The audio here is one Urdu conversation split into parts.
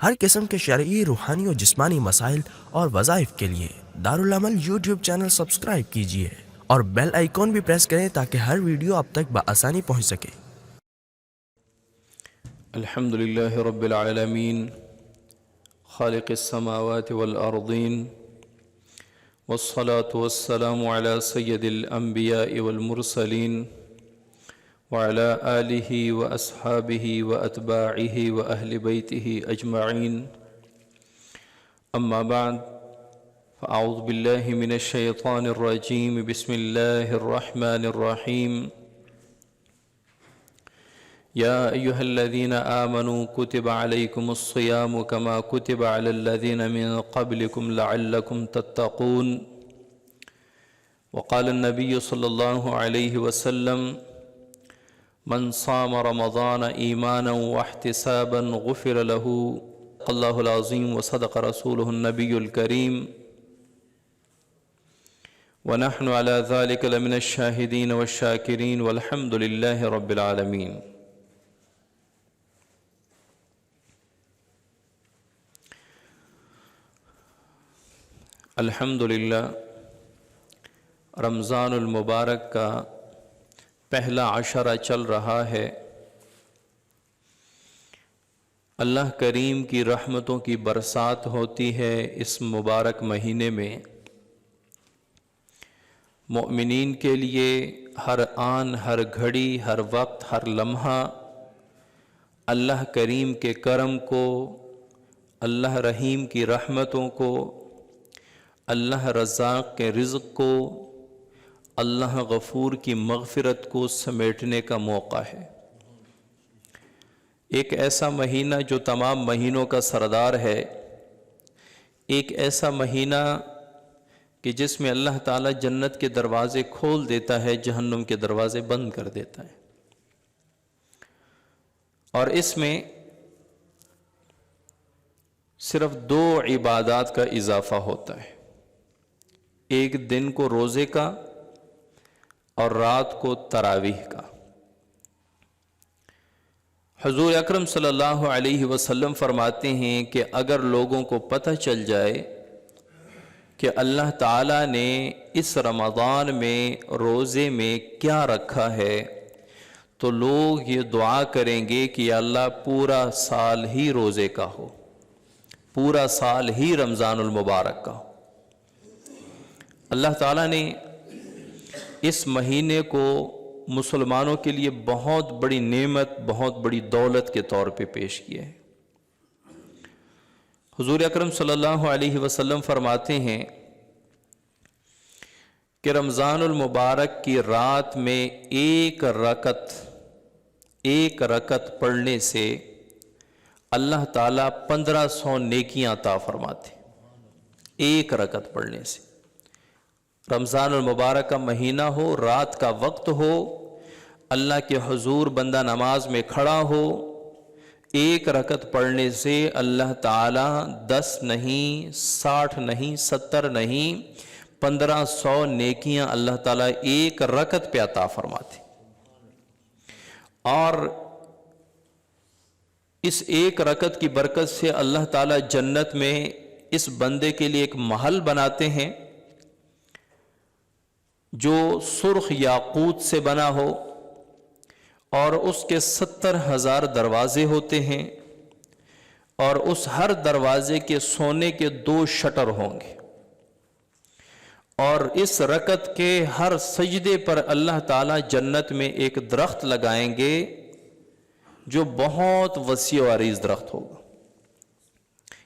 ہر قسم کے شرعی، روحانی اور جسمانی مسائل اور وظائف کے لیے دارالعمل یوٹیوب چینل سبسکرائب کیجیے اور بیل آئیکن بھی پریس کریں تاکہ ہر ویڈیو آپ تک بآسانی پہنچ سکے۔ الحمد للہ رب العالمین خالق السماوات والارضین والصلاة والسلام على سید الانبیاء والمرسلین وعلى آلہ واصحابہ واتباعہ واہل بیتہ اجمعین، اما بعد فاعوذ باللہ من الشیطان الرجیم، بسم اللہ الرحمن الرحیم۔ یا ایہا الذین آمنوا کتب علیکم الصیام کما کتب علی الذین من قبلکم لعلکم تتقون۔ وقال النبی صلی اللہ علیہ وسلم من صام رمضان ایمانا واحتسابا غفر له اللہ العظیم وصدق رسولہ النبی الکریم ونحن على ذلك لمن الشاہدین والشاکرین والحمد للہ رب العالمین۔ الحمدللہ رمضان المبارک کا پہلا عشرہ چل رہا ہے۔ اللہ کریم کی رحمتوں کی برسات ہوتی ہے اس مبارک مہینے میں۔ مومنین کے لیے ہر آن، ہر گھڑی، ہر وقت، ہر لمحہ اللہ کریم کے کرم کو، اللہ رحیم کی رحمتوں کو، اللہ رزاق کے رزق کو، اللہ غفور کی مغفرت کو سمیٹنے کا موقع ہے۔ ایک ایسا مہینہ جو تمام مہینوں کا سردار ہے، ایک ایسا مہینہ کہ جس میں اللہ تعالیٰ جنت کے دروازے کھول دیتا ہے، جہنم کے دروازے بند کر دیتا ہے۔ اور اس میں صرف 2 عبادات کا اضافہ ہوتا ہے، ایک دن کو روزے کا اور رات کو تراویح کا۔ حضور اکرم صلی اللہ علیہ وسلم فرماتے ہیں کہ اگر لوگوں کو پتہ چل جائے کہ اللہ تعالیٰ نے اس رمضان میں روزے میں کیا رکھا ہے تو لوگ یہ دعا کریں گے کہ یا اللہ پورا سال ہی روزے کا ہو، پورا سال ہی رمضان المبارک کا ہو۔ اللہ تعالیٰ نے اس مہینے کو مسلمانوں کے لیے بہت بڑی نعمت، بہت بڑی دولت کے طور پہ پیش کیا ہے۔ حضور اکرم صلی اللہ علیہ وسلم فرماتے ہیں کہ رمضان المبارک کی رات میں ایک رکعت پڑھنے سے اللہ تعالیٰ 1500 نیکیاں عطا فرماتے، ایک رکعت پڑھنے سے۔ رمضان المبارک کا مہینہ ہو، رات کا وقت ہو، اللہ کے حضور بندہ نماز میں کھڑا ہو، ایک رکعت پڑھنے سے اللہ تعالیٰ 10 نہیں، 60 نہیں، 70 نہیں، 1500 نیکیاں اللہ تعالیٰ ایک رکعت پہ عطا فرماتے۔ اور اس ایک رکعت کی برکت سے اللہ تعالیٰ جنت میں اس بندے کے لیے ایک محل بناتے ہیں جو سرخ یاقوت سے بنا ہو، اور اس کے 70,000 دروازے ہوتے ہیں، اور اس ہر دروازے کے سونے کے 2 شٹر ہوں گے، اور اس رکعت کے ہر سجدے پر اللہ تعالیٰ جنت میں ایک درخت لگائیں گے جو بہت وسیع و عریض درخت ہوگا۔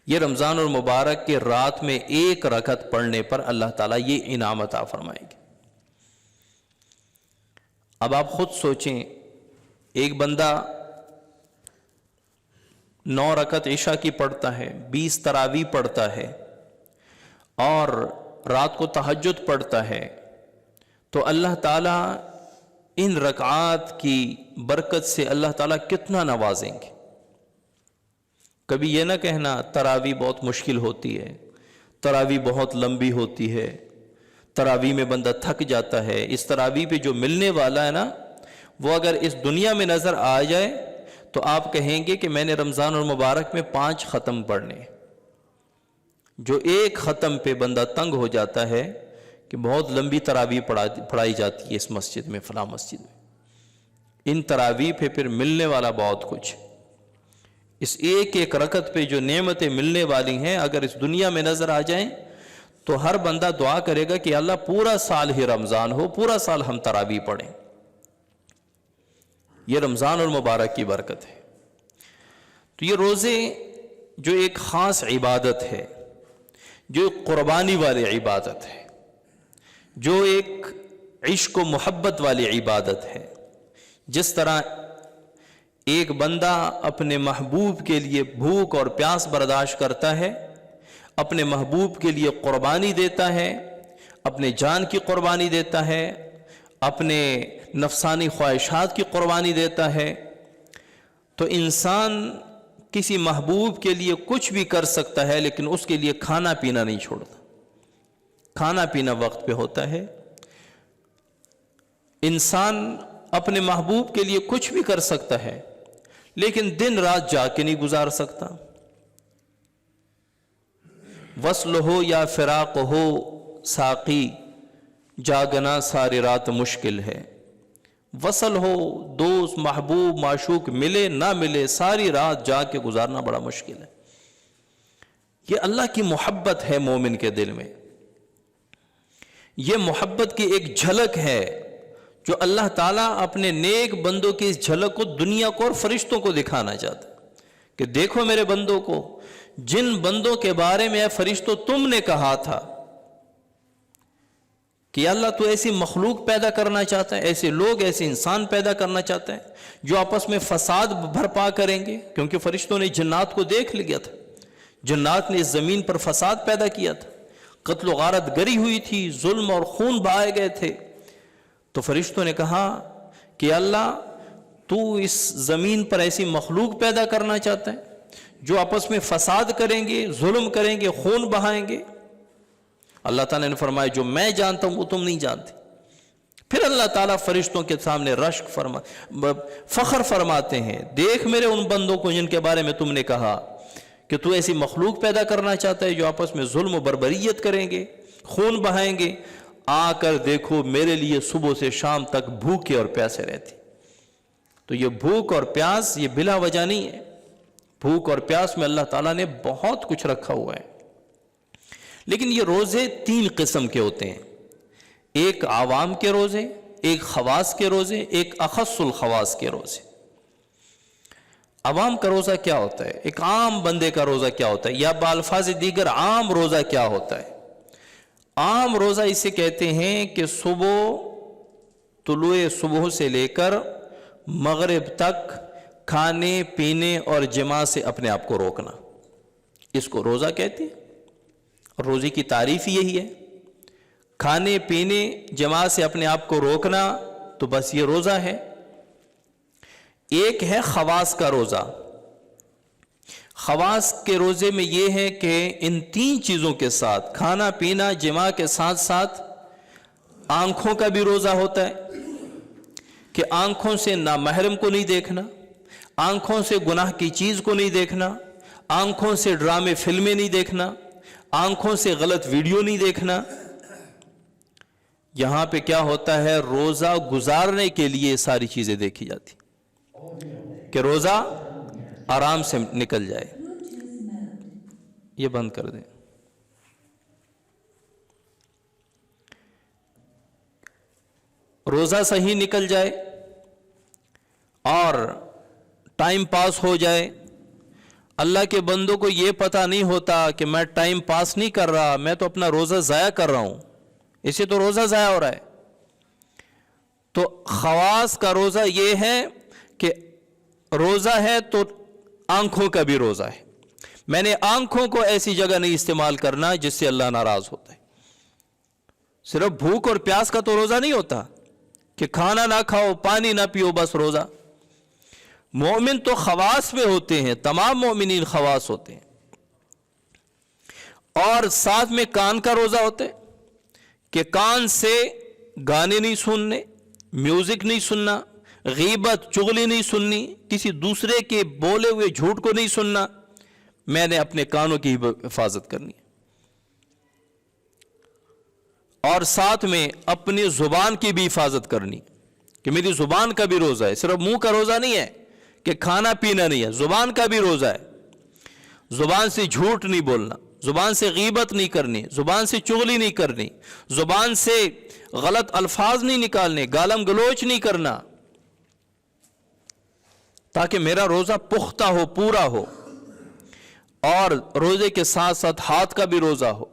یہ رمضان المبارک کے رات میں ایک رکعت پڑھنے پر اللہ تعالیٰ یہ انعام عطا فرمائیں گے۔ اب آپ خود سوچیں، ایک بندہ 9 رکعت عشاء کی پڑھتا ہے، 20 تراویح پڑھتا ہے، اور رات کو تہجد پڑھتا ہے، تو اللہ تعالیٰ ان رکعات کی برکت سے اللہ تعالیٰ کتنا نوازیں گے۔ کبھی یہ نہ کہنا تراویح بہت مشکل ہوتی ہے، تراویح بہت لمبی ہوتی ہے، تراویح میں بندہ تھک جاتا ہے۔ اس تراویح پہ جو ملنے والا ہے نا، وہ اگر اس دنیا میں نظر آ جائے تو آپ کہیں گے کہ میں نے رمضان المبارک میں 5 ختم پڑھنے، جو ایک ختم پہ بندہ تنگ ہو جاتا ہے کہ بہت لمبی تراویح پڑھائی جاتی ہے اس مسجد میں، فلاں مسجد میں، ان تراویح پہ پھر ملنے والا بہت کچھ، اس ایک ایک رکعت پہ جو نعمتیں ملنے والی ہیں اگر اس دنیا میں نظر آ جائیں تو ہر بندہ دعا کرے گا کہ اللہ پورا سال ہی رمضان ہو، پورا سال ہم تراویح پڑھیں۔ یہ رمضان المبارک کی برکت ہے۔ تو یہ روزے جو ایک خاص عبادت ہے، جو ایک قربانی والی عبادت ہے، جو ایک عشق و محبت والی عبادت ہے، جس طرح ایک بندہ اپنے محبوب کے لیے بھوک اور پیاس برداشت کرتا ہے، اپنے محبوب کے لیے قربانی دیتا ہے، اپنے جان کی قربانی دیتا ہے، اپنے نفسانی خواہشات کی قربانی دیتا ہے، تو انسان کسی محبوب کے لیے کچھ بھی کر سکتا ہے، لیکن اس کے لیے کھانا پینا نہیں چھوڑتا۔ کھانا پینا وقت پہ ہوتا ہے۔ انسان اپنے محبوب کے لیے کچھ بھی کر سکتا ہے، لیکن دن رات جا کے نہیں گزار سکتا۔ وصل ہو یا فراق ہو ساقی، جاگنا ساری رات مشکل ہے۔ وصل ہو، دوست محبوب معشوق ملے نہ ملے، ساری رات جا کے گزارنا بڑا مشکل ہے۔ یہ اللہ کی محبت ہے مومن کے دل میں، یہ محبت کی ایک جھلک ہے جو اللہ تعالیٰ اپنے نیک بندوں کی اس جھلک کو دنیا کو اور فرشتوں کو دکھانا چاہتا ہے کہ دیکھو میرے بندوں کو، جن بندوں کے بارے میں اے فرشتوں تم نے کہا تھا کہ اللہ تو ایسی مخلوق پیدا کرنا چاہتا ہے، ایسے لوگ، ایسے انسان پیدا کرنا چاہتا ہے جو آپس میں فساد بھرپا کریں گے، کیونکہ فرشتوں نے جنات کو دیکھ لیا تھا، جنات نے اس زمین پر فساد پیدا کیا تھا، قتل و غارت گری ہوئی تھی، ظلم اور خون بہائے گئے تھے۔ تو فرشتوں نے کہا کہ اللہ تو اس زمین پر ایسی مخلوق پیدا کرنا چاہتا ہے جو آپس میں فساد کریں گے، ظلم کریں گے، خون بہائیں گے۔ اللہ تعالیٰ نے فرمایا جو میں جانتا ہوں وہ تم نہیں جانتے۔ پھر اللہ تعالیٰ فرشتوں کے سامنے فخر فرماتے ہیں، دیکھ میرے ان بندوں کو جن کے بارے میں تم نے کہا کہ تو ایسی مخلوق پیدا کرنا چاہتا ہے جو آپس میں ظلم و بربریت کریں گے، خون بہائیں گے، آ کر دیکھو میرے لیے صبح سے شام تک بھوکے اور پیاسے رہتے۔ تو یہ بھوک اور پیاس یہ بلا وجہ نہیں ہے، بھوک اور پیاس میں اللہ تعالیٰ نے بہت کچھ رکھا ہوا ہے۔ لیکن یہ روزے 3 قسم کے ہوتے ہیں، ایک عوام کے روزے، ایک خواص کے روزے، ایک اخص الخواص کے روزے۔ عوام کا روزہ کیا ہوتا ہے؟ ایک عام بندے کا روزہ کیا ہوتا ہے، یا بالفاظ دیگر عام روزہ کیا ہوتا ہے؟ عام روزہ اسے کہتے ہیں کہ طلوع صبح سے لے کر مغرب تک کھانے پینے اور جماع سے اپنے آپ کو روکنا، اس کو روزہ کہتے ہیں۔ روزے کی تعریف یہی ہے، کھانے پینے جماع سے اپنے آپ کو روکنا، تو بس یہ روزہ ہے۔ ایک ہے خواص کا روزہ۔ خواص کے روزے میں یہ ہے کہ ان 3 چیزوں کے ساتھ، کھانا پینا جماع کے ساتھ ساتھ آنکھوں کا بھی روزہ ہوتا ہے کہ آنکھوں سے نامحرم کو نہیں دیکھنا، آنکھوں سے گناہ کی چیز کو نہیں دیکھنا، آنکھوں سے ڈرامے فلمیں نہیں دیکھنا، آنکھوں سے غلط ویڈیو نہیں دیکھنا۔ یہاں پہ کیا ہوتا ہے، روزہ گزارنے کے لیے ساری چیزیں دیکھی جاتی کہ روزہ آرام سے نکل جائے۔ یہ بند کر دیں۔ روزہ صحیح نکل جائے اور ٹائم پاس ہو جائے۔ اللہ کے بندوں کو یہ پتہ نہیں ہوتا کہ میں ٹائم پاس نہیں کر رہا، میں تو اپنا روزہ ضائع کر رہا ہوں، اسے تو روزہ ضائع ہو رہا ہے۔ تو خواص کا روزہ یہ ہے کہ روزہ ہے تو آنکھوں کا بھی روزہ ہے، میں نے آنکھوں کو ایسی جگہ نہیں استعمال کرنا جس سے اللہ ناراض ہوتا ہے۔ صرف بھوک اور پیاس کا تو روزہ نہیں ہوتا کہ کھانا نہ کھاؤ، پانی نہ پیو، بس روزہ۔ مومن تو خواص میں ہوتے ہیں، تمام مومنین خواص ہوتے ہیں۔ اور ساتھ میں کان کا روزہ ہوتا ہے کہ کان سے گانے نہیں سننے، میوزک نہیں سننا، غیبت چغلی نہیں سننی، کسی دوسرے کے بولے ہوئے جھوٹ کو نہیں سننا، میں نے اپنے کانوں کی حفاظت کرنی ہے، اور ساتھ میں اپنی زبان کی بھی حفاظت کرنی کہ میری زبان کا بھی روزہ ہے، صرف منہ کا روزہ نہیں ہے کہ کھانا پینا نہیں ہے، زبان کا بھی روزہ ہے، زبان سے جھوٹ نہیں بولنا، زبان سے غیبت نہیں کرنی، زبان سے چغلی نہیں کرنی، زبان سے غلط الفاظ نہیں نکالنے، گالم گلوچ نہیں کرنا، تاکہ میرا روزہ پختہ ہو، پورا ہو، اور روزے کے ساتھ ساتھ ہاتھ کا بھی روزہ ہو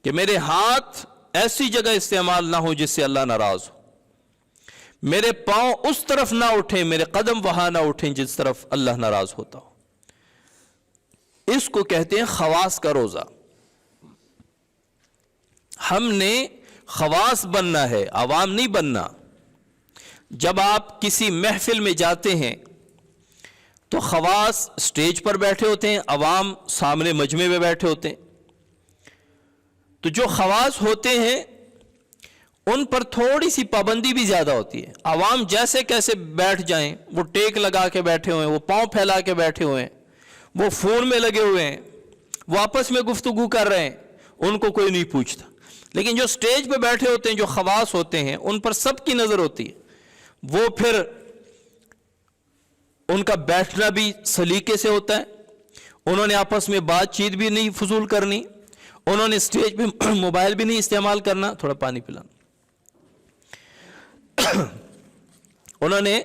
کہ میرے ہاتھ ایسی جگہ استعمال نہ ہو جس سے اللہ ناراض ہو، میرے پاؤں اس طرف نہ اٹھیں، میرے قدم وہاں نہ اٹھیں جس طرف اللہ ناراض ہوتا ہو۔ اس کو کہتے ہیں خواص کا روزہ۔ ہم نے خواص بننا ہے، عوام نہیں بننا۔ جب آپ کسی محفل میں جاتے ہیں تو خواص سٹیج پر بیٹھے ہوتے ہیں، عوام سامنے مجمع میں بیٹھے ہوتے ہیں، تو جو خواص ہوتے ہیں ان پر تھوڑی سی پابندی بھی زیادہ ہوتی ہے۔ عوام جیسے کیسے بیٹھ جائیں، وہ ٹیک لگا کے بیٹھے ہوئے ہیں، وہ پاؤں پھیلا کے بیٹھے ہوئے ہیں، وہ فون میں لگے ہوئے ہیں، وہ آپس میں گفتگو کر رہے ہیں، ان کو کوئی نہیں پوچھتا۔ لیکن جو سٹیج پہ بیٹھے ہوتے ہیں، جو خواص ہوتے ہیں، ان پر سب کی نظر ہوتی ہے، وہ پھر ان کا بیٹھنا بھی سلیقے سے ہوتا ہے، انہوں نے آپس میں بات چیت بھی نہیں فضول کرنی، انہوں نے سٹیج پہ موبائل بھی نہیں استعمال کرنا، تھوڑا پانی پلانا، انہوں نے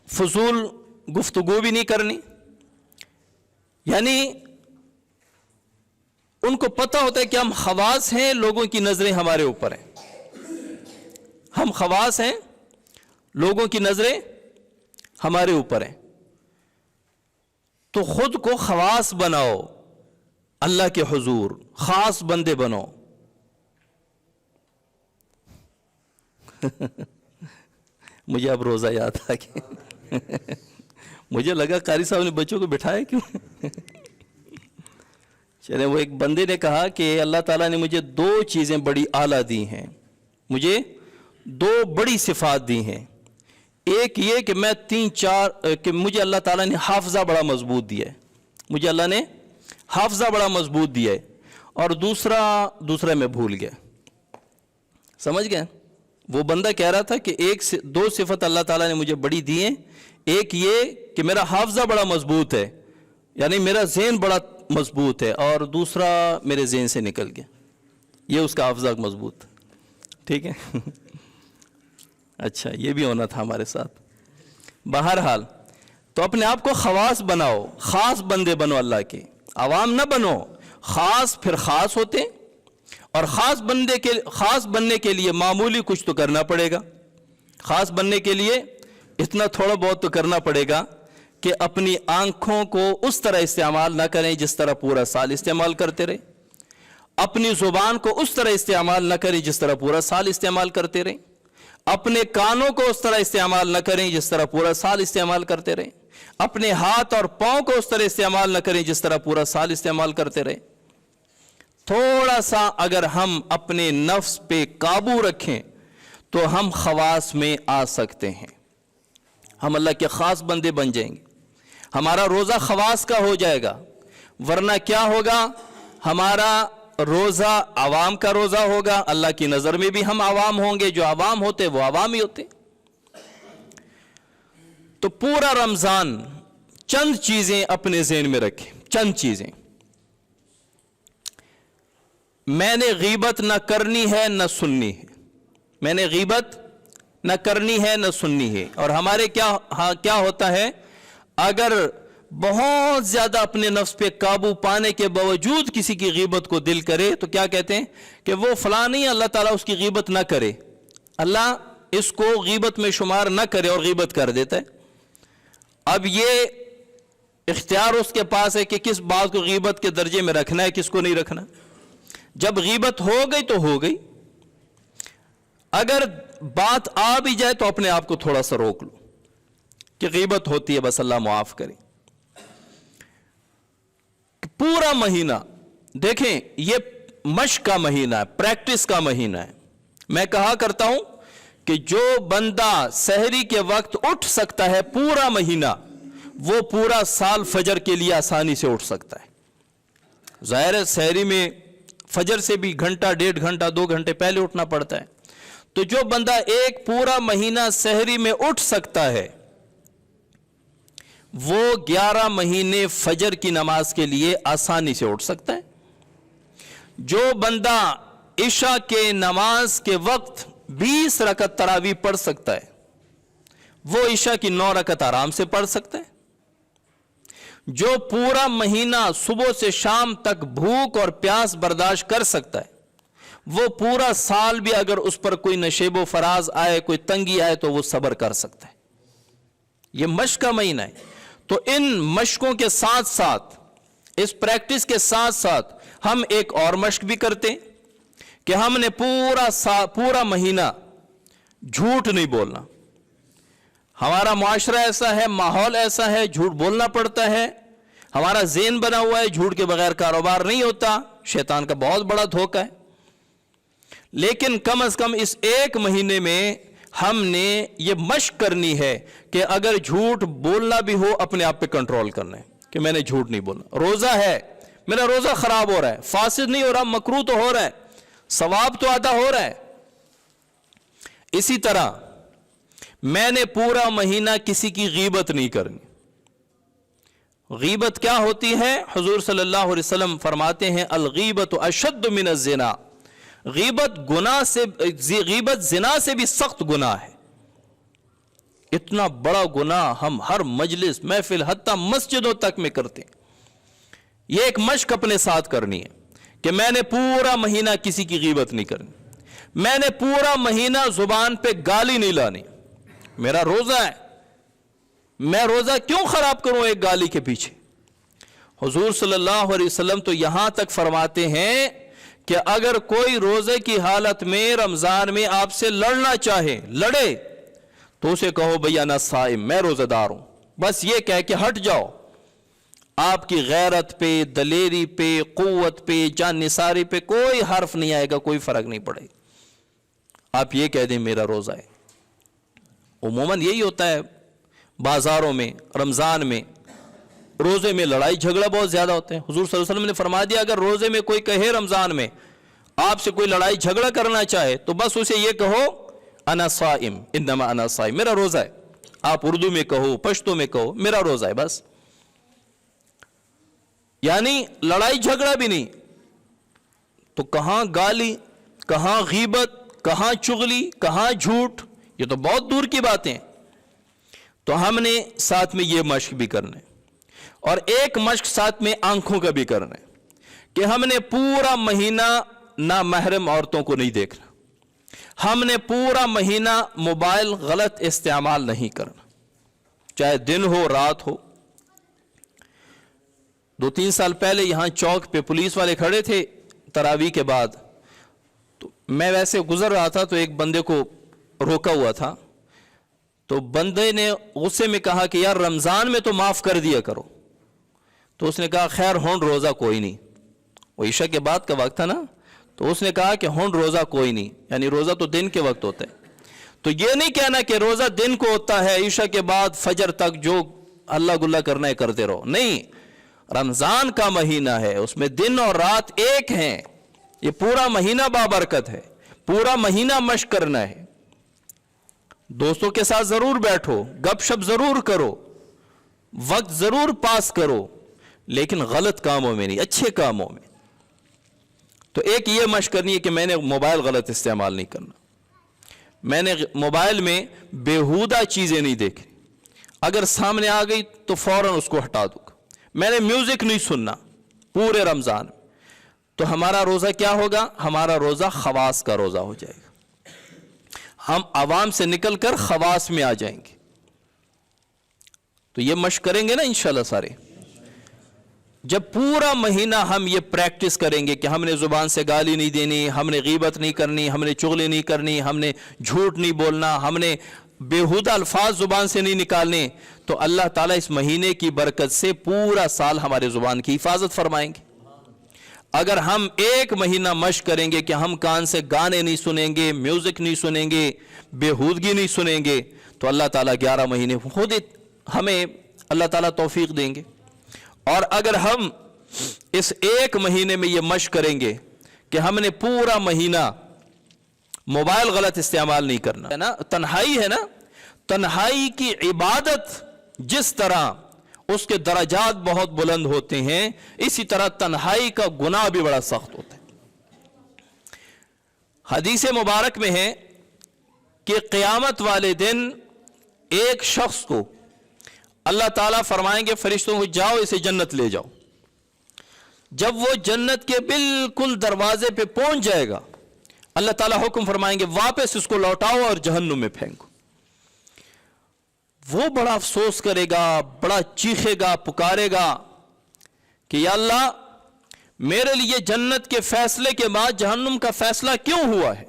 فضول گفتگو بھی نہیں کرنی، یعنی ان کو پتہ ہوتا ہے کہ ہم خواص ہیں، لوگوں کی نظریں ہمارے اوپر ہیں، ہم خواص ہیں، لوگوں کی نظریں ہمارے اوپر ہیں، تو خود کو خواص بناؤ، اللہ کے حضور خاص بندے بنو۔ مجھے اب روزہ یاد آ گیا، مجھے لگا قاری صاحب نے بچوں کو بٹھایا کیوں؟ چلے، وہ ایک بندے نے کہا کہ اللہ تعالیٰ نے مجھے 2 چیزیں بڑی اعلیٰ دی ہیں، مجھے 2 بڑی صفات دی ہیں، ایک یہ کہ میں 3-4 کہ مجھے اللہ تعالیٰ نے حافظہ بڑا مضبوط دیا ہے، مجھے اللہ نے حافظہ بڑا مضبوط دیا ہے، اور دوسرا میں بھول گیا۔ سمجھ گئے؟ وہ بندہ کہہ رہا تھا کہ 2 صفت اللہ تعالیٰ نے مجھے بڑی دی ہیں، ایک یہ کہ میرا حافظہ بڑا مضبوط ہے، یعنی میرا ذہن بڑا مضبوط ہے، اور دوسرا میرے ذہن سے نکل گیا، یہ اس کا حافظہ مضبوط، ٹھیک ہے؟ اچھا، یہ بھی ہونا تھا ہمارے ساتھ۔ بہرحال تو اپنے آپ کو خواص بناؤ، خاص بندے بنو اللہ کے، عوام نہ بنو۔ خاص پھر خاص ہوتے، اور خاص بننے کے لیے معمولی کچھ تو کرنا پڑے گا۔ خاص بننے کے لیے اتنا تھوڑا بہت تو کرنا پڑے گا کہ اپنی آنکھوں کو اس طرح استعمال نہ کریں جس طرح پورا سال استعمال کرتے رہے، اپنی زبان کو اس طرح استعمال نہ کریں جس طرح پورا سال استعمال کرتے رہے، اپنے کانوں کو اس طرح استعمال نہ کریں جس طرح پورا سال استعمال کرتے رہے، اپنے ہاتھ اور پاؤں کو اس طرح استعمال نہ کریں جس طرح پورا سال استعمال کرتے رہے۔ تھوڑا سا اگر ہم اپنے نفس پہ قابو رکھیں تو ہم خواص میں آ سکتے ہیں، ہم اللہ کے خاص بندے بن جائیں گے، ہمارا روزہ خواص کا ہو جائے گا۔ ورنہ کیا ہوگا؟ ہمارا روزہ عوام کا روزہ ہوگا، اللہ کی نظر میں بھی ہم عوام ہوں گے، جو عوام ہوتے وہ عوام ہی ہوتے۔ تو پورا رمضان چند چیزیں اپنے ذہن میں رکھیں، چند چیزیں۔ میں نے غیبت نہ کرنی ہے نہ سننی ہے، میں نے غیبت نہ کرنی ہے نہ سننی ہے۔ اور ہمارے کیا ہوتا ہے، اگر بہت زیادہ اپنے نفس پہ قابو پانے کے باوجود کسی کی غیبت کو دل کرے تو کیا کہتے ہیں کہ وہ فلاں نہیں، اللہ تعالیٰ اس کی غیبت نہ کرے، اللہ اس کو غیبت میں شمار نہ کرے، اور غیبت کر دیتا ہے۔ اب یہ اختیار اس کے پاس ہے کہ کس بات کو غیبت کے درجے میں رکھنا ہے، کس کو نہیں رکھنا۔ جب غیبت ہو گئی تو ہو گئی، اگر بات آ بھی جائے تو اپنے آپ کو تھوڑا سا روک لو کہ غیبت ہوتی ہے، بس اللہ معاف کرے۔ پورا مہینہ دیکھیں، یہ مشق کا مہینہ ہے، پریکٹس کا مہینہ ہے۔ میں کہا کرتا ہوں کہ جو بندہ سحری کے وقت اٹھ سکتا ہے پورا مہینہ، وہ پورا سال فجر کے لیے آسانی سے اٹھ سکتا ہے۔ ظاہر ہے سحری میں فجر سے بھی گھنٹہ، 1.5 گھنٹہ، 2 گھنٹے پہلے اٹھنا پڑتا ہے، تو جو بندہ ایک پورا مہینہ سحری میں اٹھ سکتا ہے وہ 11 مہینے فجر کی نماز کے لیے آسانی سے اٹھ سکتا ہے۔ جو بندہ عشاء کے نماز کے وقت 20 رکعت تراویح پڑھ سکتا ہے وہ عشاء کی 9 رکعت آرام سے پڑھ سکتا ہے۔ جو پورا مہینہ صبح سے شام تک بھوک اور پیاس برداشت کر سکتا ہے وہ پورا سال بھی اگر اس پر کوئی نشیب و فراز آئے، کوئی تنگی آئے تو وہ صبر کر سکتا ہے۔ یہ مشق کا مہینہ ہے، تو ان مشقوں کے ساتھ ساتھ، اس پریکٹس کے ساتھ ساتھ ہم ایک اور مشق بھی کرتے ہیں کہ ہم نے پورا مہینہ جھوٹ نہیں بولنا۔ ہمارا معاشرہ ایسا ہے، ماحول ایسا ہے، جھوٹ بولنا پڑتا ہے، ہمارا ذہن بنا ہوا ہے جھوٹ کے بغیر کاروبار نہیں ہوتا، شیطان کا بہت بڑا دھوکہ ہے۔ لیکن کم از کم اس ایک مہینے میں ہم نے یہ مشق کرنی ہے کہ اگر جھوٹ بولنا بھی ہو اپنے آپ پہ کنٹرول کرنا ہے کہ میں نے جھوٹ نہیں بولنا۔ روزہ ہے، میرا روزہ خراب ہو رہا ہے، فاسد نہیں ہو رہا، مکروہ تو ہو رہا ہے، ثواب تو آدھا ہو رہا ہے۔ اسی طرح میں نے پورا مہینہ کسی کی غیبت نہیں کرنی۔ غیبت کیا ہوتی ہے؟ حضور صلی اللہ علیہ وسلم فرماتے ہیں الغیبت اشد من الزنا، غیبت زنا سے بھی سخت گناہ ہے۔ اتنا بڑا گناہ ہم ہر مجلس، محفل، حتیٰ مسجدوں تک میں کرتے ہیں۔ یہ ایک مشق اپنے ساتھ کرنی ہے کہ میں نے پورا مہینہ کسی کی غیبت نہیں کرنی، میں نے پورا مہینہ زبان پہ گالی نہیں لانی۔ میرا روزہ ہے، میں روزہ کیوں خراب کروں ایک گالی کے پیچھے؟ حضور صلی اللہ علیہ وسلم تو یہاں تک فرماتے ہیں کہ اگر کوئی روزے کی حالت میں رمضان میں آپ سے لڑنا چاہے، لڑے، تو اسے کہو بھئی انا صائم، میں روزہ دار ہوں، بس یہ کہہ کے ہٹ جاؤ۔ آپ کی غیرت پہ، دلیری پہ، قوت پہ، جان نثاری پہ کوئی حرف نہیں آئے گا، کوئی فرق نہیں پڑے گا۔ آپ یہ کہہ دیں میرا روزہ ہے۔ عموماً یہی ہوتا ہے بازاروں میں، رمضان میں، روزے میں لڑائی جھگڑا بہت زیادہ ہوتے ہیں۔ حضور صلی اللہ علیہ وسلم نے فرما دیا اگر روزے میں کوئی کہے رمضان میں آپ سے کوئی لڑائی جھگڑا کرنا چاہے تو بس اسے یہ کہو انا صائم، انما انا صائم، میرا روزہ ہے۔ آپ اردو میں کہو، پشتو میں کہو، میرا روزہ ہے بس۔ یعنی لڑائی جھگڑا بھی نہیں، تو کہاں گالی، کہاں غیبت، کہاں چغلی، کہاں جھوٹ، یہ تو بہت دور کی باتیں ہیں۔ تو ہم نے ساتھ میں یہ مشق بھی کرنا ہے، اور ایک مشق ساتھ میں آنکھوں کا بھی کرنا ہے کہ ہم نے پورا مہینہ نامحرم عورتوں کو نہیں دیکھنا، ہم نے پورا مہینہ موبائل غلط استعمال نہیں کرنا، چاہے دن ہو رات ہو۔ 2-3 سال پہلے یہاں چوک پہ پولیس والے کھڑے تھے تراویح کے بعد، تو میں ویسے گزر رہا تھا تو ایک بندے کو روکا ہوا تھا، تو بندے نے غصے میں کہا کہ یار رمضان میں تو معاف کر دیا کرو، تو اس نے کہا خیر ہون روزہ کوئی نہیں، وہ عشاء کے بعد کا وقت تھا نا، تو اس نے کہا کہ ہون روزہ کوئی نہیں، یعنی روزہ تو دن کے وقت ہوتا ہے، تو یہ نہیں کہنا کہ روزہ دن کو ہوتا ہے، عشاء کے بعد فجر تک جو اللہ گلہ کرنا ہے کرتے رہو، نہیں، رمضان کا مہینہ ہے، اس میں دن اور رات ایک ہیں، یہ پورا مہینہ بابرکت ہے، پورا مہینہ مشق کرنا ہے۔ دوستوں کے ساتھ ضرور بیٹھو، گپ شپ ضرور کرو، وقت ضرور پاس کرو، لیکن غلط کاموں میں نہیں، اچھے کاموں میں۔ تو ایک یہ مشق کرنی ہے کہ میں نے موبائل غلط استعمال نہیں کرنا، میں نے موبائل میں بیہودہ چیزیں نہیں دیکھنی، اگر سامنے آ گئی تو فوراً اس کو ہٹا دوں گا، میں نے میوزک نہیں سننا پورے رمضان، تو ہمارا روزہ کیا ہوگا؟ ہمارا روزہ خواص کا روزہ ہو جائے گا، ہم عوام سے نکل کر خواص میں آ جائیں گے۔ تو یہ مشق کریں گے نا انشاءاللہ سارے، جب پورا مہینہ ہم یہ پریکٹس کریں گے کہ ہم نے زبان سے گالی نہیں دینی، ہم نے غیبت نہیں کرنی، ہم نے چغلی نہیں کرنی، ہم نے جھوٹ نہیں بولنا، ہم نے بیہودہ الفاظ زبان سے نہیں نکالنے، تو اللہ تعالیٰ اس مہینے کی برکت سے پورا سال ہمارے زبان کی حفاظت فرمائیں گے۔ اگر ہم ایک مہینہ مشق کریں گے کہ ہم کان سے گانے نہیں سنیں گے، میوزک نہیں سنیں گے، بےہودگی نہیں سنیں گے، تو اللہ تعالیٰ 11 مہینے خود ہمیں اللہ تعالیٰ توفیق دیں گے۔ اور اگر ہم اس ایک مہینے میں یہ مشق کریں گے کہ ہم نے پورا مہینہ موبائل غلط استعمال نہیں کرنا ہے نا، تنہائی ہے نا، تنہائی کی عبادت جس طرح اس کے درجات بہت بلند ہوتے ہیں، اسی طرح تنہائی کا گناہ بھی بڑا سخت ہوتا ہے۔ حدیث مبارک میں ہے کہ قیامت والے دن ایک شخص کو اللہ تعالیٰ فرمائیں گے فرشتوں کو جاؤ اسے جنت لے جاؤ۔ جب وہ جنت کے بالکل دروازے پہ پہنچ جائے گا، اللہ تعالیٰ حکم فرمائیں گے واپس اس کو لوٹاؤ اور جہنم میں پھینکو۔ وہ بڑا افسوس کرے گا، بڑا چیخے گا، پکارے گا کہ یا اللہ میرے لیے جنت کے فیصلے کے بعد جہنم کا فیصلہ کیوں ہوا ہے؟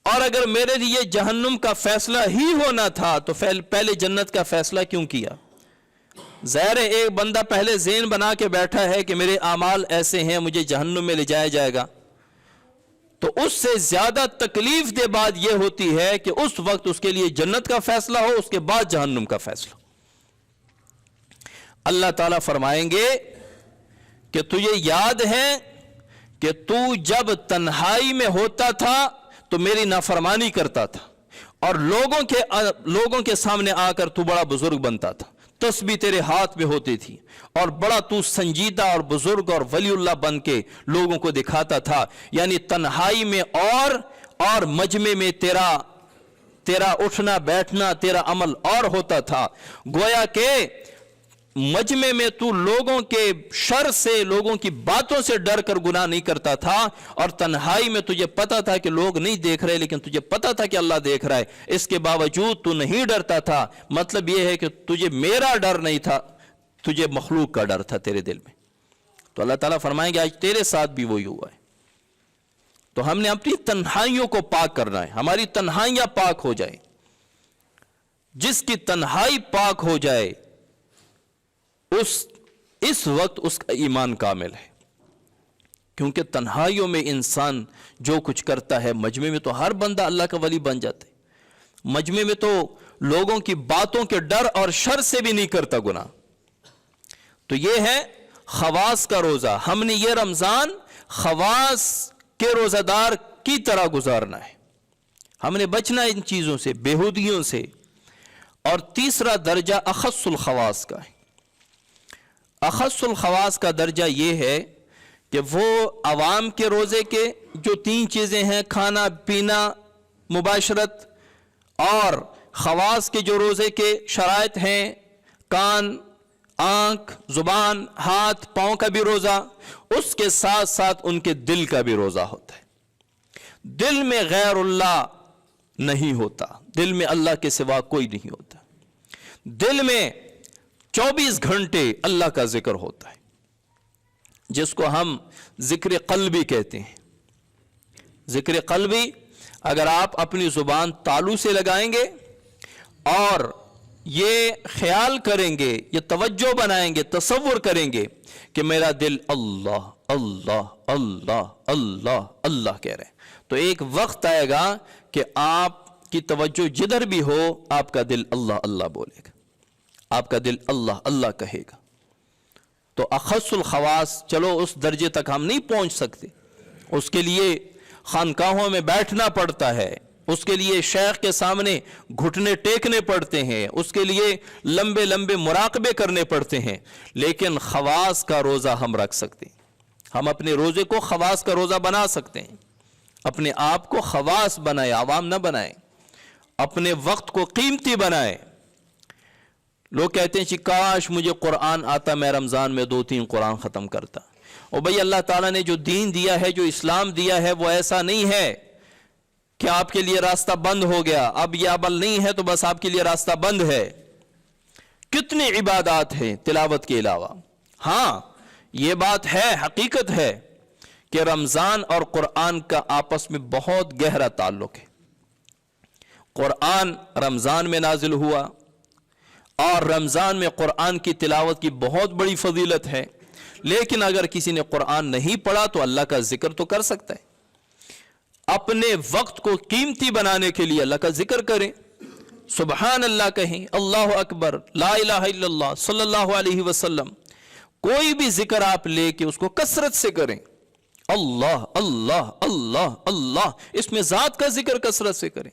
اور اگر میرے لیے جہنم کا فیصلہ ہی ہونا تھا تو پہلے جنت کا فیصلہ کیوں کیا؟ ظاہر ہے ایک بندہ پہلے ذہن بنا کے بیٹھا ہے کہ میرے اعمال ایسے ہیں، مجھے جہنم میں لے جایا جائے گا، تو اس سے زیادہ تکلیف دہ بات یہ ہوتی ہے کہ اس وقت اس کے لیے جنت کا فیصلہ ہو، اس کے بعد جہنم کا فیصلہ۔ اللہ تعالیٰ فرمائیں گے کہ تجھے یاد ہے کہ تو جب تنہائی میں ہوتا تھا تو میری نافرمانی کرتا تھا، اور لوگوں کے سامنے آ کر تو بڑا بزرگ بنتا تھا، تسبیح تیرے ہاتھ میں ہوتی تھی، اور بڑا تو سنجیدہ اور بزرگ اور ولی اللہ بن کے لوگوں کو دکھاتا تھا۔ یعنی تنہائی میں اور مجمع میں تیرا اٹھنا بیٹھنا، تیرا عمل اور ہوتا تھا۔ گویا کہ مجمع میں تو لوگوں کے شر سے، لوگوں کی باتوں سے ڈر کر گناہ نہیں کرتا تھا، اور تنہائی میں تجھے پتا تھا کہ لوگ نہیں دیکھ رہے لیکن تجھے پتا تھا کہ اللہ دیکھ رہا ہے، اس کے باوجود تو نہیں ڈرتا تھا۔ مطلب یہ ہے کہ تجھے میرا ڈر نہیں تھا، تجھے مخلوق کا ڈر تھا تیرے دل میں۔ تو اللہ تعالیٰ فرمائیں گے آج تیرے ساتھ بھی وہی ہوا ہے۔ تو ہم نے اپنی تنہائیوں کو پاک کرنا ہے، ہماری تنہائیاں پاک ہو جائیں۔ جس کی تنہائی پاک ہو جائے اس وقت اس کا ایمان کامل ہے، کیونکہ تنہائیوں میں انسان جو کچھ کرتا ہے، مجمع میں تو ہر بندہ اللہ کا ولی بن جاتا ہے، مجمع میں تو لوگوں کی باتوں کے ڈر اور شر سے بھی نہیں کرتا گناہ۔ تو یہ ہے خواص کا روزہ۔ ہم نے یہ رمضان خواص کے روزہ دار کی طرح گزارنا ہے، ہم نے بچنا ان چیزوں سے، بےہودگیوں سے۔ اور تیسرا درجہ اخص الخواص کا ہے۔ اخص الخواص کا درجہ یہ ہے کہ وہ عوام کے روزے کے جو 3 چیزیں ہیں، کھانا پینا، مباشرت، اور خواص کے جو روزے کے شرائط ہیں، کان، آنکھ، زبان، ہاتھ، پاؤں کا بھی روزہ، اس کے ساتھ ساتھ ان کے دل کا بھی روزہ ہوتا ہے۔ دل میں غیر اللہ نہیں ہوتا، دل میں اللہ کے سوا کوئی نہیں ہوتا، دل میں 24 گھنٹے اللہ کا ذکر ہوتا ہے، جس کو ہم ذکر قلبی کہتے ہیں۔ ذکر قلبی اگر آپ اپنی زبان تالو سے لگائیں گے اور یہ خیال کریں گے، یہ توجہ بنائیں گے، تصور کریں گے کہ میرا دل اللہ اللہ اللہ اللہ اللہ کہہ رہے ہیں، تو ایک وقت آئے گا کہ آپ کی توجہ جدھر بھی ہو آپ کا دل اللہ اللہ بولے گا، آپ کا دل اللہ اللہ کہے گا۔ تو اخص الخواص، چلو اس درجے تک ہم نہیں پہنچ سکتے، اس کے لیے خانقاہوں میں بیٹھنا پڑتا ہے، اس کے لیے شیخ کے سامنے گھٹنے ٹیکنے پڑتے ہیں، اس کے لیے لمبے لمبے مراقبے کرنے پڑتے ہیں، لیکن خواص کا روزہ ہم رکھ سکتے ہیں۔ ہم اپنے روزے کو خواص کا روزہ بنا سکتے ہیں، اپنے آپ کو خواص بنائیں، عوام نہ بنائیں، اپنے وقت کو قیمتی بنائیں۔ لوگ کہتے ہیں کہ کاش مجھے قرآن آتا، میں رمضان میں 2-3 قرآن ختم کرتا۔ اور بھئی اللہ تعالیٰ نے جو دین دیا ہے، جو اسلام دیا ہے، وہ ایسا نہیں ہے کہ آپ کے لیے راستہ بند ہو گیا، اب یہ عمل نہیں ہے تو بس آپ کے لیے راستہ بند ہے۔ کتنی عبادات ہیں تلاوت کے علاوہ۔ ہاں یہ بات ہے، حقیقت ہے کہ رمضان اور قرآن کا آپس میں بہت گہرا تعلق ہے۔ قرآن رمضان میں نازل ہوا، اور رمضان میں قرآن کی تلاوت کی بہت بڑی فضیلت ہے۔ لیکن اگر کسی نے قرآن نہیں پڑھا تو اللہ کا ذکر تو کر سکتا ہے. اپنے وقت کو قیمتی بنانے کے لیے اللہ کا ذکر کریں, سبحان اللہ کہیں, اللہ اکبر, لا الہ الا اللہ, صلی اللہ علیہ وسلم. کوئی بھی ذکر آپ لے کے اس کو کثرت سے کریں. اللہ اللہ اللہ اللہ, اس میں ذات کا ذکر کثرت سے کریں.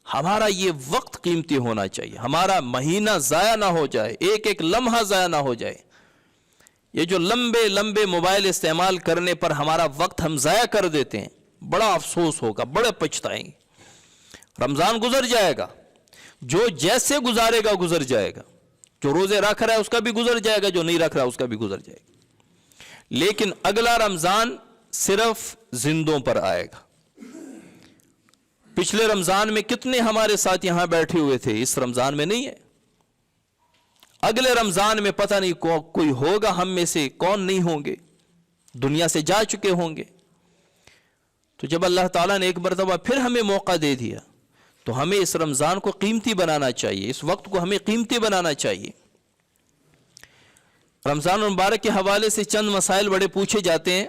ہمارا یہ وقت قیمتی ہونا چاہیے, ہمارا مہینہ ضائع نہ ہو جائے, ایک ایک لمحہ ضائع نہ ہو جائے. یہ جو لمبے لمبے موبائل استعمال کرنے پر ہمارا وقت ہم ضائع کر دیتے ہیں, بڑا افسوس ہوگا, بڑے پچھتائیں گے. رمضان گزر جائے گا, جو جیسے گزارے گا گزر جائے گا. جو روزے رکھ رہا ہے اس کا بھی گزر جائے گا, جو نہیں رکھ رہا ہے اس کا بھی گزر جائے گا. لیکن اگلا رمضان صرف زندوں پر آئے گا. پچھلے رمضان میں کتنے ہمارے ساتھ یہاں بیٹھے ہوئے تھے, اس رمضان میں نہیں ہے. اگلے رمضان میں پتہ نہیں کوئی ہوگا ہم میں سے, کون نہیں ہوں گے, دنیا سے جا چکے ہوں گے. تو جب اللہ تعالیٰ نے ایک مرتبہ پھر ہمیں موقع دے دیا تو ہمیں اس رمضان کو قیمتی بنانا چاہیے, اس وقت کو ہمیں قیمتی بنانا چاہیے. رمضان المبارک کے حوالے سے چند مسائل بڑے پوچھے جاتے ہیں.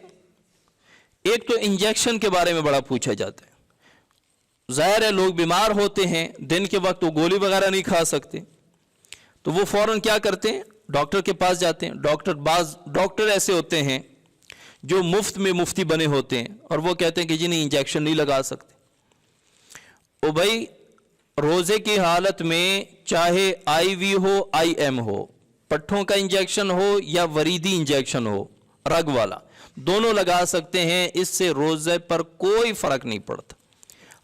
ایک تو انجیکشن کے بارے میں بڑا پوچھا جاتا ہے. ظاہر ہے لوگ بیمار ہوتے ہیں, دن کے وقت وہ گولی وغیرہ نہیں کھا سکتے, تو وہ فوراً کیا کرتے ہیں, ڈاکٹر کے پاس جاتے ہیں. بعض ڈاکٹر ایسے ہوتے ہیں جو مفت میں مفتی بنے ہوتے ہیں, اور وہ کہتے ہیں کہ جی نہیں انجیکشن نہیں لگا سکتے. او بھائی, روزے کی حالت میں چاہے آئی وی ہو, آئی ایم ہو, پٹھوں کا انجیکشن ہو یا وریدی انجیکشن ہو, رگ والا, دونوں لگا سکتے ہیں. اس سے روزے پر کوئی فرق نہیں پڑتا.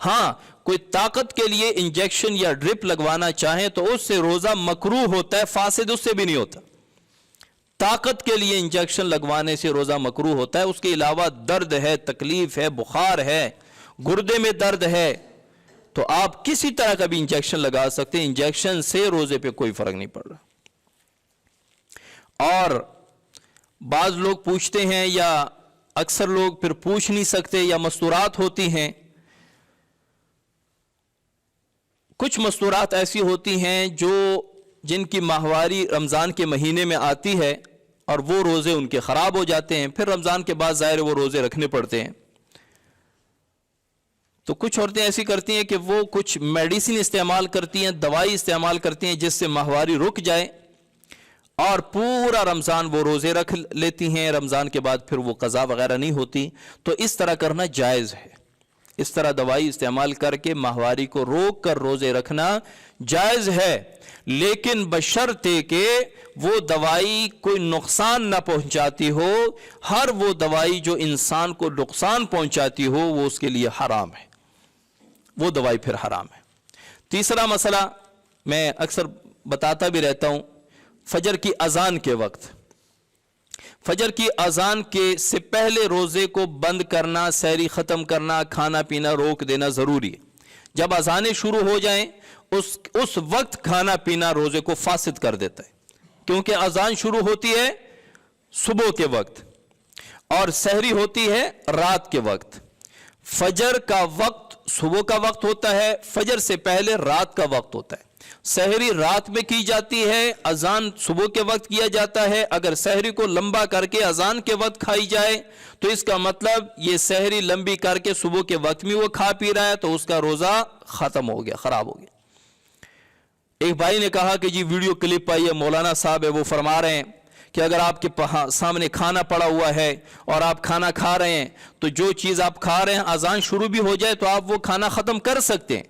ہاں, کوئی طاقت کے لیے انجیکشن یا ڈرپ لگوانا چاہیں تو اس سے روزہ مکروہ ہوتا ہے, فاسد اس سے بھی نہیں ہوتا. طاقت کے لیے انجیکشن لگوانے سے روزہ مکروہ ہوتا ہے. اس کے علاوہ درد ہے, تکلیف ہے, بخار ہے, گردے میں درد ہے, تو آپ کسی طرح کا بھی انجیکشن لگا سکتے ہیں. انجیکشن سے روزے پہ کوئی فرق نہیں پڑ رہا. اور بعض لوگ پوچھتے ہیں, یا اکثر لوگ پھر پوچھ نہیں سکتے, یا مستورات ہوتی ہیں. کچھ مستورات ایسی ہوتی ہیں جن کی ماہواری رمضان کے مہینے میں آتی ہے اور وہ روزے ان کے خراب ہو جاتے ہیں. پھر رمضان کے بعد ظاہر وہ روزے رکھنے پڑتے ہیں. تو کچھ عورتیں ایسی کرتی ہیں کہ وہ کچھ میڈیسن استعمال کرتی ہیں, دوائی استعمال کرتی ہیں, جس سے ماہواری رک جائے اور پورا رمضان وہ روزے رکھ لیتی ہیں. رمضان کے بعد پھر وہ قضا وغیرہ نہیں ہوتی. تو اس طرح کرنا جائز ہے. اس طرح دوائی استعمال کر کے ماہواری کو روک کر روزے رکھنا جائز ہے, لیکن بشرطے کہ وہ دوائی کوئی نقصان نہ پہنچاتی ہو. ہر وہ دوائی جو انسان کو نقصان پہنچاتی ہو وہ اس کے لیے حرام ہے, وہ دوائی پھر حرام ہے. تیسرا مسئلہ میں اکثر بتاتا بھی رہتا ہوں, فجر کی اذان کے وقت, فجر کی اذان کے سے پہلے روزے کو بند کرنا, سحری ختم کرنا, کھانا پینا روک دینا ضروری ہے. جب اذانیں شروع ہو جائیں اس وقت کھانا پینا روزے کو فاسد کر دیتا ہے, کیونکہ اذان شروع ہوتی ہے صبح کے وقت اور سحری ہوتی ہے رات کے وقت. فجر کا وقت صبح کا وقت ہوتا ہے, فجر سے پہلے رات کا وقت ہوتا ہے. سحری رات میں کی جاتی ہے, اذان صبح کے وقت کیا جاتا ہے. اگر سحری کو لمبا کر کے اذان کے وقت کھائی جائے تو اس کا مطلب یہ سحری لمبی کر کے صبح کے وقت میں وہ کھا پی رہا ہے, تو اس کا روزہ ختم ہو گیا, خراب ہو گیا. ایک بھائی نے کہا کہ جی ویڈیو کلپ آئی ہے, مولانا صاحب ہے, وہ فرما رہے ہیں کہ اگر آپ کے سامنے کھانا پڑا ہوا ہے اور آپ کھانا کھا رہے ہیں تو جو چیز آپ کھا رہے ہیں اذان شروع بھی ہو جائے تو آپ وہ کھانا ختم کر سکتے ہیں.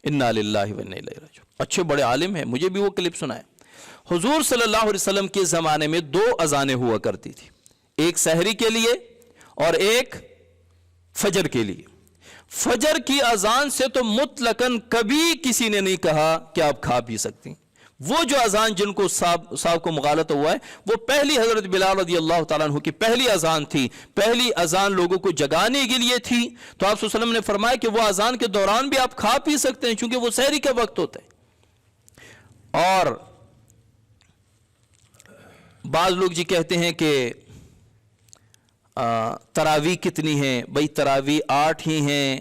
انا للہ و انا الیہ راجعون. اچھے بڑے عالم ہیں, مجھے بھی وہ کلپ سنا ہے. حضور صلی اللہ علیہ وسلم کے زمانے میں 2 اذانیں ہوا کرتی تھی, ایک سحری کے لیے اور ایک فجر کے لیے. فجر کی اذان سے تو مطلقاً کبھی کسی نے نہیں کہا کہ آپ کھا پی سکتی. وہ جو اذان جن کو صاحب کو مغالطہ ہوا ہے, وہ پہلی حضرت بلال رضی اللہ تعالیٰ عنہ کی پہلی اذان تھی. پہلی اذان لوگوں کو جگانے کے لیے تھی, تو آپ صلی اللہ علیہ وسلم نے فرمایا کہ وہ اذان کے دوران بھی آپ کھا پی سکتے ہیں, چونکہ وہ سحری کا وقت ہوتا ہے. اور بعض لوگ جی کہتے ہیں کہ تراویح کتنی ہیں؟ بھئی تراویح 8 ہی ہیں,